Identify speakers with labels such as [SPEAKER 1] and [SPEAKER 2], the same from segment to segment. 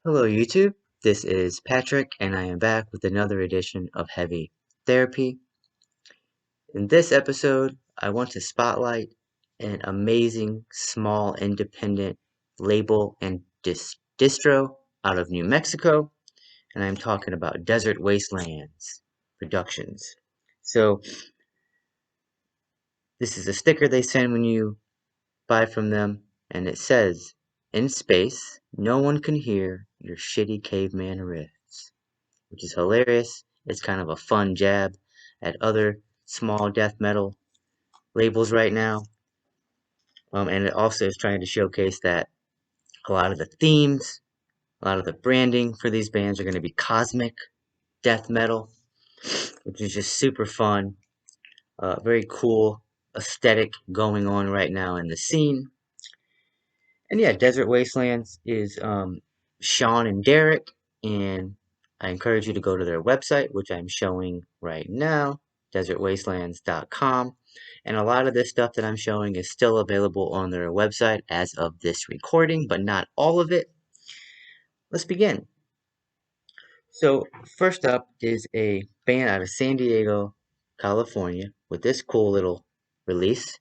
[SPEAKER 1] Hello YouTube, this is Patrick and I am back with another edition of Heavy Therapy. In this episode, I want to spotlight an amazing small independent label and distro out of New Mexico, and I'm talking about Desert Wastelands Productions. So, this is a sticker they send when you buy from them, and it says, "In space, no one can hear your shitty caveman riffs," which is hilarious. It's kind of a fun jab at other small death metal labels right now. And it also is trying to showcase that a lot of the themes, a lot of the branding for these bands are going to be cosmic death metal, which is just super fun. Very cool aesthetic going on right now in the scene. And yeah, Desert Wastelands is Sean and Derek, and I encourage you to go to their website, which I'm showing right now, desertwastelands.com. And a lot of this stuff that I'm showing is still available on their website as of this recording, but not all of it. Let's begin. So, first up is a band out of San Diego, California, with this cool little release.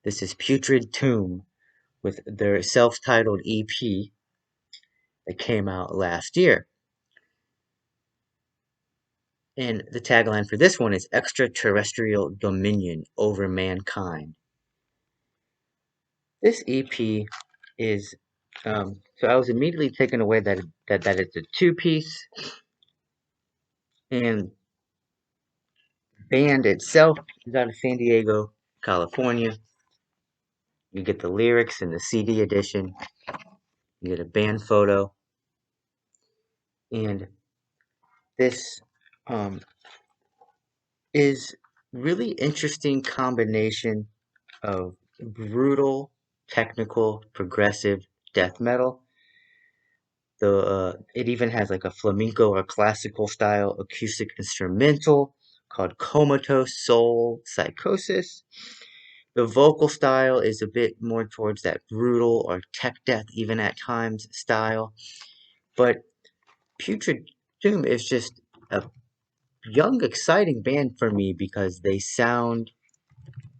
[SPEAKER 1] This is Putrid Tomb with their self titled EP that came out last year. And the tagline for this one is extraterrestrial dominion over mankind. This EP is so I was immediately taken away that it's a two-piece, and the band itself is out of San Diego, California. You get the lyrics in the CD edition, you get a band photo, and this um, is really interesting combination of brutal, technical, progressive death metal. It even has like a flamenco or classical style acoustic instrumental called Comatose Soul Psychosis. The vocal style is a bit more towards that brutal or tech death, even at times, style. But Putrid Tomb is just a young, exciting band for me because they sound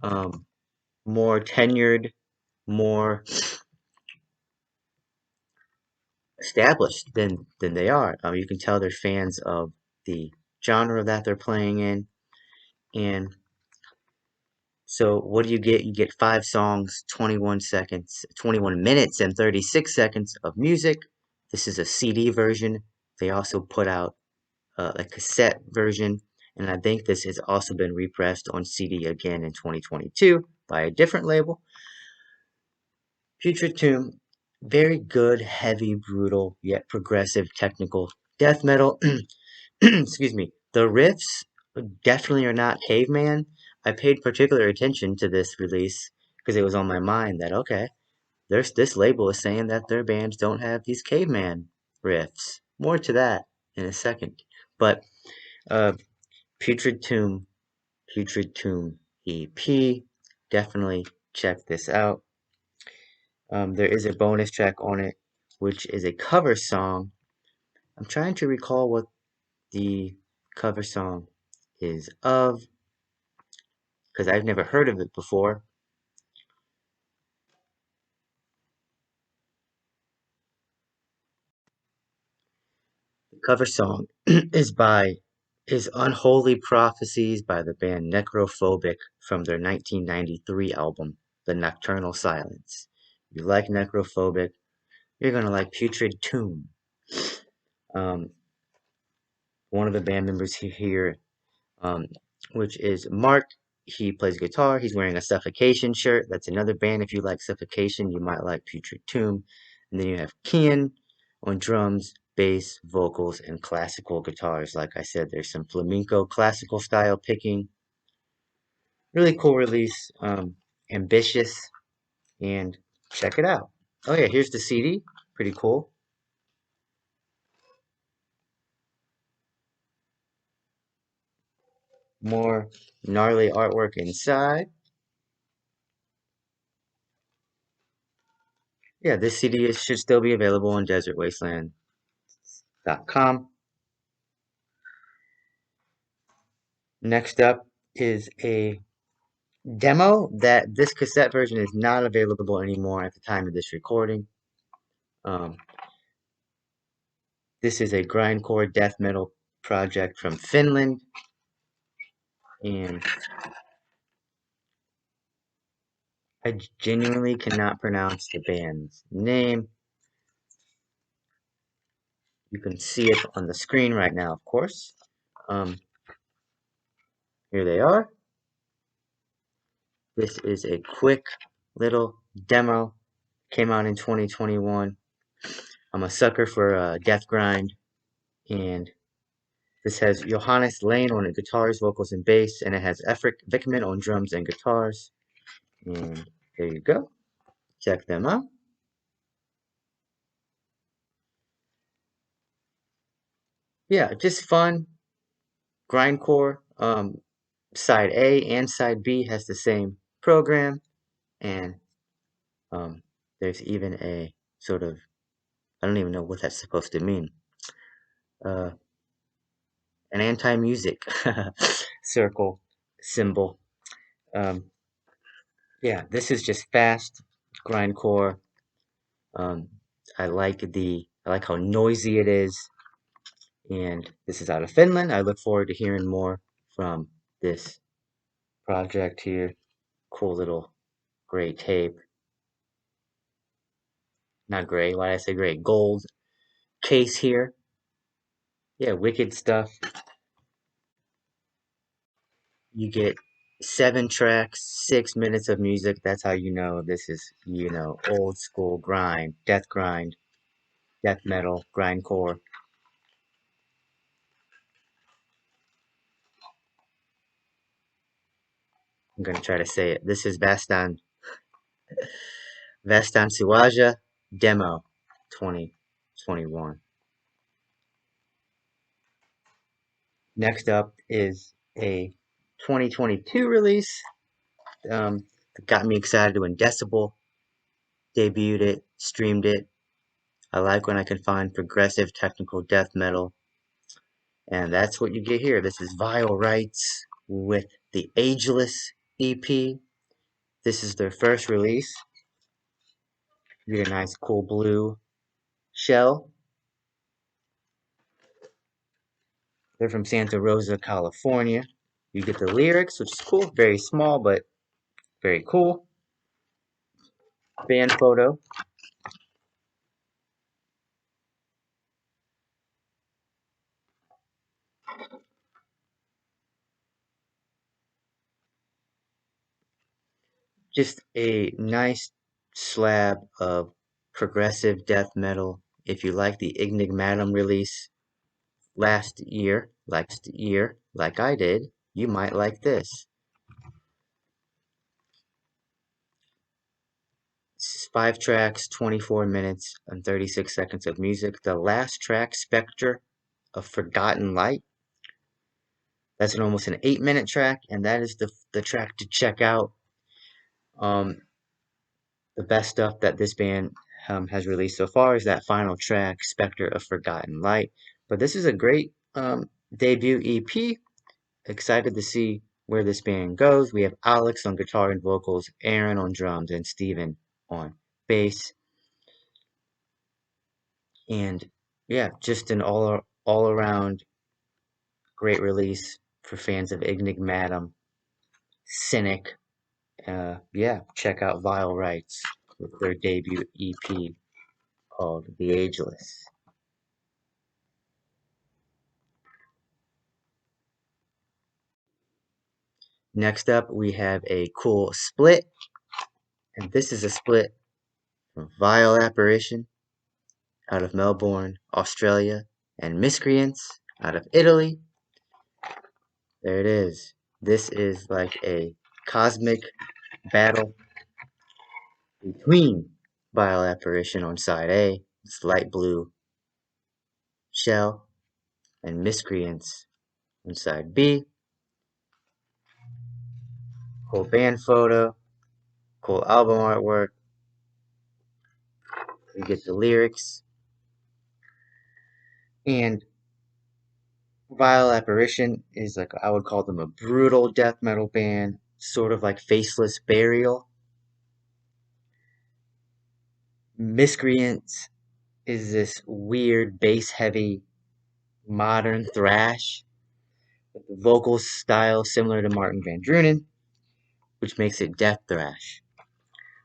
[SPEAKER 1] um, more tenured, more established than they are. You can tell they're fans of the genre that they're playing in, and so what do you get? You get 5 songs, 21 seconds, 21 minutes, and 36 seconds of music. This is a CD version. They also put out a cassette version, and I think this has also been repressed on CD again in 2022 by a different label. Putrid Tomb, very good, heavy, brutal, yet progressive technical death metal. Excuse me. The riffs definitely are not caveman. I paid particular attention to this release because it was on my mind that okay, there's this label is saying that their bands don't have these caveman riffs. More to that in a second. But uh Putrid Tomb, Putrid Tomb EP, definitely check this out. There is a bonus track on it, which is a cover song. I'm trying to recall what the cover song is of, because I've never heard of it before. The cover song is Unholy Prophecies by the band Necrophobic from their 1993 album, The Nocturnal Silence. If you like Necrophobic, you're gonna like Putrid Tomb. Um, one of the band members here, um, which is Mark. He plays guitar. He's wearing a Suffocation shirt. That's another band. If you like Suffocation, you might like Putrid Tomb. And then you have Kian on drums, bass, vocals, and classical guitars. Like I said, there's some flamenco classical style picking. Really cool release. Ambitious. And check it out. Oh, yeah, here's the CD. Pretty cool. More gnarly artwork inside. Yeah, this CD should still be available on Desert Wasteland. com. Next up is a demo that this cassette version is not available anymore at the time of this recording. Um, this is a grindcore death metal project from Finland, and I genuinely cannot pronounce the band's name. You can see it on the screen right now, of course. Um, Here they are. This is a quick little demo. Came out in 2021. I'm a sucker for death grind, and this has Johannes Lane on guitars, vocals, and bass, and it has Efric Vickman on drums and guitars. And there you go. Check them out. Yeah, just fun grindcore. Side A and side B has the same program, and um, there's even a sort of, I don't even know what that's supposed to mean. Uh, an anti-music circle symbol. Um, yeah, this is just fast grindcore. Um, I like how noisy it is, and this is out of Finland. I look forward to hearing more from this project here. Cool little gray tape. Not gray, why did I say gray? Gold case here. Yeah, wicked stuff. You get 7 tracks, 6 minutes of music. That's how you know this is, old school grind, death metal, grindcore. I'm gonna try to say it. This is Vestan Siwaja Demo 2021. Next up is a 2022 release that got me excited when Decibel debuted it, streamed it. I like when I can find progressive technical death metal, and that's what you get here. This is Vile Rights with the Ageless EP. This is their first release. You get a nice cool blue shell. They're from Santa Rosa, California. You get the lyrics, which is cool. Very small, but very cool. Band photo. Just a nice slab of progressive death metal. If you like the Enigmatum release last year, like I did, you might like this. 5 tracks, 24 minutes, and 36 seconds of music. The last track, Spectre of Forgotten Light, that's almost an 8-minute track, and that is the track to check out. Um, the best stuff that this band has released so far is that final track, Spectre of Forgotten Light. But this is a great debut EP. Excited to see where this band goes. We have Alex on guitar and vocals, Aaron on drums, and Steven on bass. And yeah, just an all around great release for fans of Enigmatum, Cynic. Yeah, check out Vile Rights with their debut EP called The Ageless. Next up, we have a cool split, and this is a split from Vile Apparition out of Melbourne, Australia, and Miscreants out of Italy. There it is. This is like a cosmic battle between Vile Apparition on side A, it's light blue shell, and Miscreants on side B. Cool band photo, cool album artwork. You get the lyrics. And Vile Apparition is like, I would call them a brutal death metal band, sort of like Faceless Burial. Miscreants is this weird bass heavy modern thrash with the vocal style similar to Martin Van Drunen, which makes it death thrash.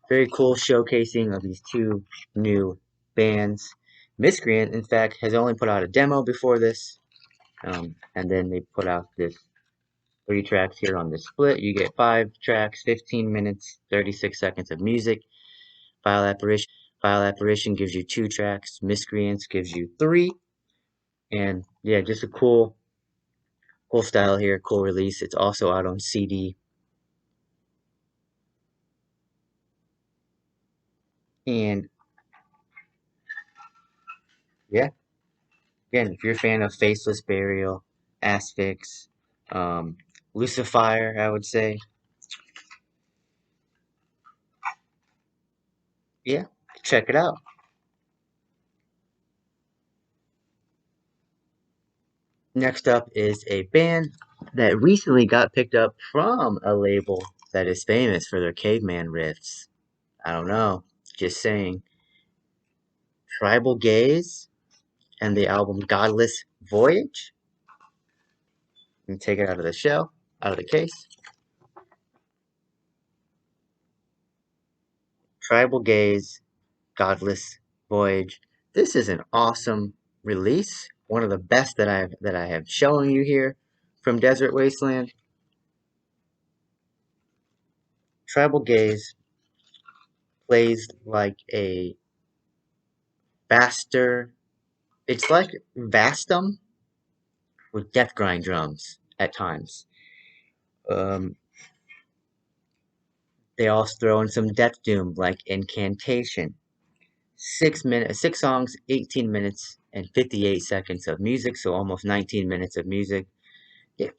[SPEAKER 1] Very cool showcasing of these two new bands. Miscreant, in fact, has only put out a demo before this, and then they put out this 3 tracks here on this split. You get 5 tracks, 15 minutes, 36 seconds of music. Vile Apparition gives you 2 tracks. Miscreants gives you 3. And yeah, just a cool style here, cool release. It's also out on CD. And yeah, again, if you're a fan of Faceless Burial, Asphyx, um, Lucifer, I would say, yeah, check it out. Next up is a band that recently got picked up from a label that is famous for their caveman riffs. I don't know, just saying. Tribal Gaze and the album Godless Voyage. And take it out of the shell, out of the case. Tribal Gaze, Godless Voyage. This is an awesome release. One of the best that I have shown you here from Desert Wasteland. Tribal Gaze plays like a faster. It's like Vastum with death grind drums at times. Um, they also throw in some death doom like Incantation. 6 minutes, 6 songs, 18 minutes and 58 seconds of music, so almost 19 minutes of music. It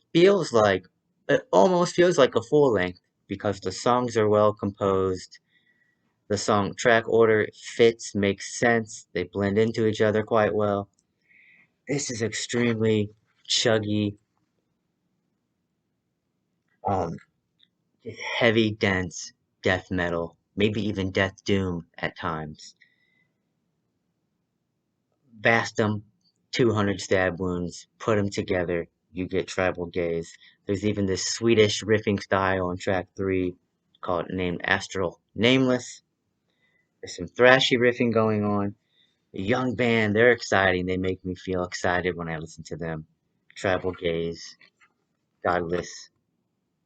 [SPEAKER 1] almost feels like a full length because the songs are well composed. The song track order fits, makes sense. They blend into each other quite well. This is extremely chuggy, um, heavy, dense death metal, maybe even death doom at times. Vastum, 200 stab wounds, put them together, you get Tribal Gaze. There's even this Swedish riffing style on track 3 called named Astral Nameless. There's some thrashy riffing going on. A young band, they're exciting. They make me feel excited when I listen to them. Tribal Gaze, Godless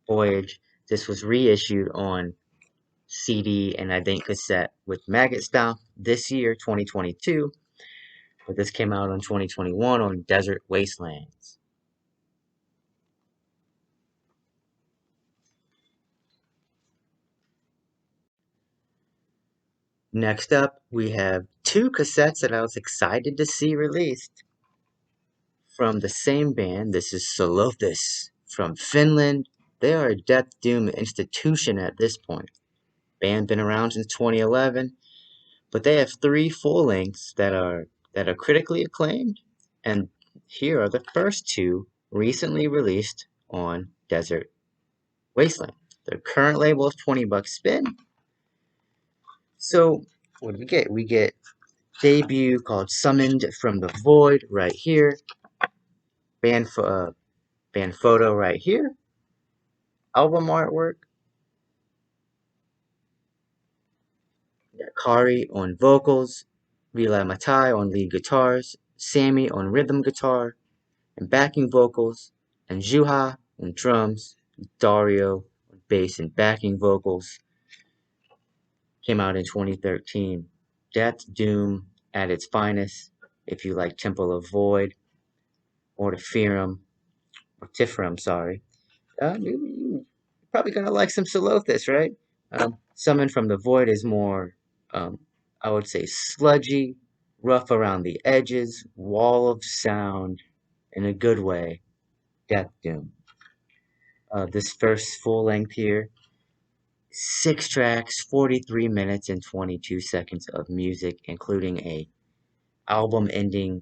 [SPEAKER 1] Voyage. This was reissued on CD and I think cassette with Maggot Stomp this year, 2022. But this came out in 2021 on Desert Wastelands. Next up, we have 2 cassettes that I was excited to see released from the same band. This is Solothus from Finland. They are a death doom institution at this point. Band been around since 2011, but they have 3 full lengths that are critically acclaimed, and here are the first 2 recently released on Desert Wasteland. Their current label is $20 spin. So what do we get? We get debut called Summoned from the Void right here. Band photo right here. Album artwork. Kari on vocals. Vila Matai on lead guitars. Sammy on rhythm guitar and backing vocals. And Juha on drums. Dario on bass and backing vocals. Came out in 2013. Death Doom at its finest. If you like Temple of Void or Tifram, sorry. You're probably gonna like some Solothus, right? Summon from the Void is more, um, I would say, sludgy, rough around the edges, wall of sound, in a good way, Death Doom. This first full length here, 6 tracks, 43 minutes and 22 seconds of music, including a album-ending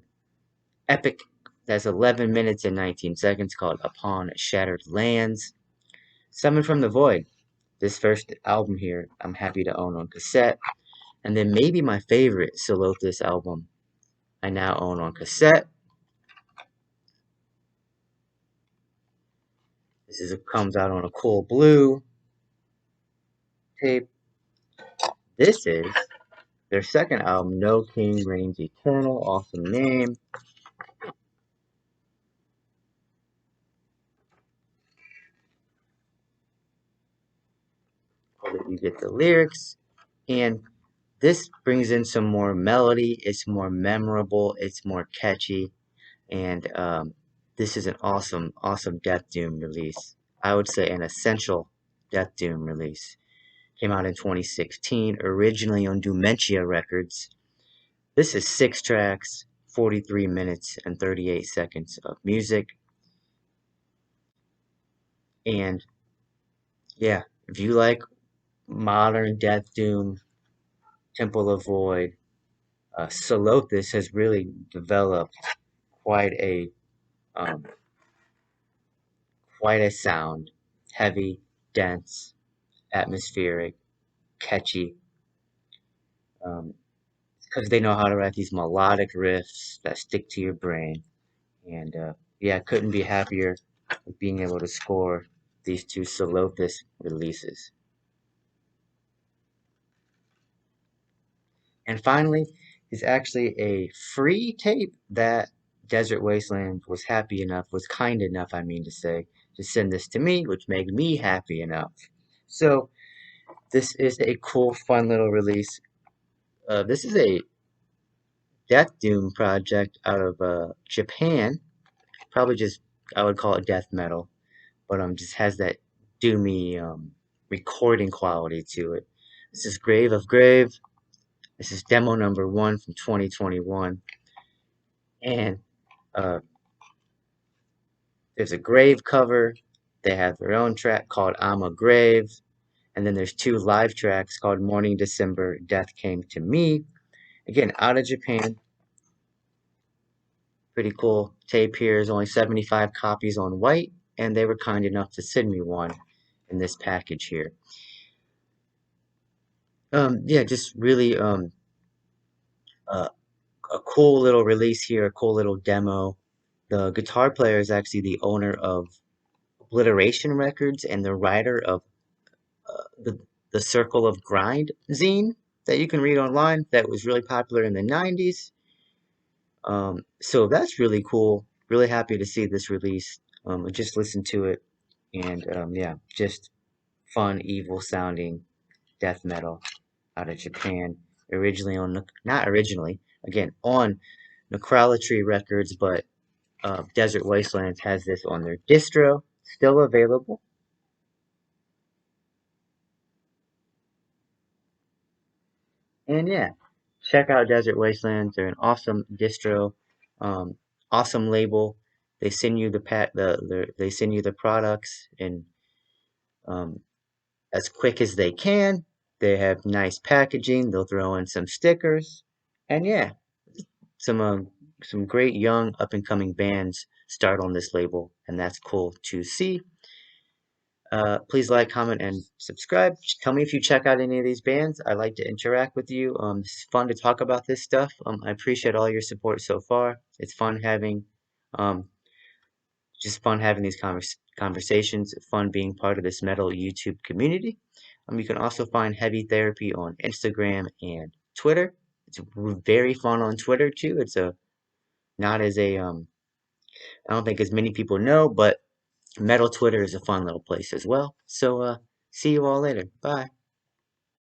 [SPEAKER 1] epic that's 11 minutes and 19 seconds called Upon Shattered Lands. Summon from the Void. This first album here, I'm happy to own on cassette. And then maybe my favorite Solothus album I now own on cassette. Comes out on a cool blue tape. This is their second album, No King Reigns Eternal. Awesome name. So that you get the lyrics. And this brings in some more melody. It's more memorable. It's more catchy. And this is an awesome, awesome Death Doom release. I would say an essential Death Doom release. Came out in 2016, originally on Dementia Records. This is 6 tracks, 43 minutes and 38 seconds of music. And yeah, if you like modern Death Doom, Temple of Void, Solothus has really developed quite a um, quite a sound. Heavy, dense, atmospheric, catchy. Because they know how to write these melodic riffs that stick to your brain. And yeah, couldn't be happier with being able to score these two Solothus releases. And finally, is actually a free tape that Desert Wasteland was kind enough, I mean to say, to send this to me, which made me happy enough. So this is a cool, fun little release. This is a Death Doom project out of Japan. Probably just I would call it death metal, but just has that doomy recording quality to it. This is Grave of Grave. This is demo number 1 from 2021, and uh, there's a grave cover. They have their own track called I'm a Grave, and then there's 2 live tracks called Morning December, Death Came to Me. Again, out of Japan. Pretty cool tape here. There's only 75 copies on white, and they were kind enough to send me one in this package here. Yeah, just really uh, a cool little release here, a cool little demo. The guitar player is actually the owner of Obliteration Records and the writer of the Circle of Grind zine that you can read online that was really popular in the 90s. So that's really cool. Really happy to see this release. I just listened to it, and yeah, just fun, evil sounding death metal out of Japan. Originally on, not originally, again, on Necrolatry Records, but Desert Wastelands has this on their distro, still available. And yeah, check out Desert Wastelands. They're an awesome distro, um, awesome label. They send you they send you the products in um, as quick as they can. They have nice packaging. They'll throw in some stickers, and yeah, some some great young up and coming bands start on this label, and that's cool to see. Please like, comment, and subscribe. Tell me if you check out any of these bands. I like to interact with you. It's fun to talk about this stuff. I appreciate all your support so far. It's fun having, um, just fun having these conversations. Fun being part of this metal YouTube community. You can also find Heavy Therapy on Instagram and Twitter. It's very fun on Twitter too. It's a not as a I don't think as many people know, but Metal Twitter is a fun little place as well. So, see you all later. Bye.